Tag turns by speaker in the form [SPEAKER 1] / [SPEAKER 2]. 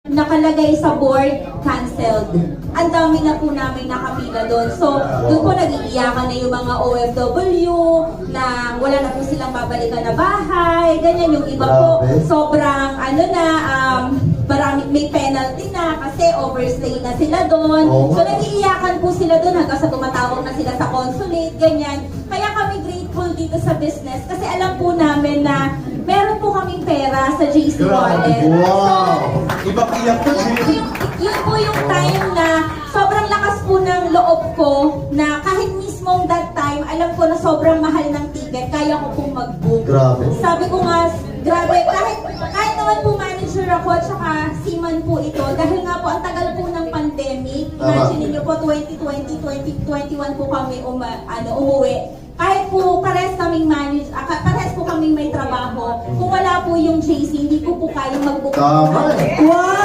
[SPEAKER 1] nakalagay sa board, canceled. Ang dami na po namin nakapila doon. So, doon po nag-iiyakan na yung mga OFW na wala na po silang babalikan na bahay. Ganyan yung iba po. Sobrang, may penalty na kasi overstay na sila doon. So, nag-iiyakan po sila doon hanggang sa tumatawag na sila sa consulate, ganyan. Kaya kami grateful dito sa business kasi alam po namin na meron po kaming pera sa JC Wallet.
[SPEAKER 2] Wow! Ibang iyak to,
[SPEAKER 1] Yun po yung time na sobrang lakas po ng loob ko na kahit mismong that time, alam ko na sobrang mahal ng ticket, kaya ko pong mag-book.
[SPEAKER 2] Grabe.
[SPEAKER 1] Sabi ko nga, grabe, kahit naman po manager ako at saka seaman po ito, dahil nga po ang tagal po ng pandemic, imagine niyo po 2020, 2021 po kami umuwi. Kahit po pares po kaming may trabaho, kung wala po yung JC, hindi ko po kayang mag-book.
[SPEAKER 2] Tama.
[SPEAKER 1] Wow!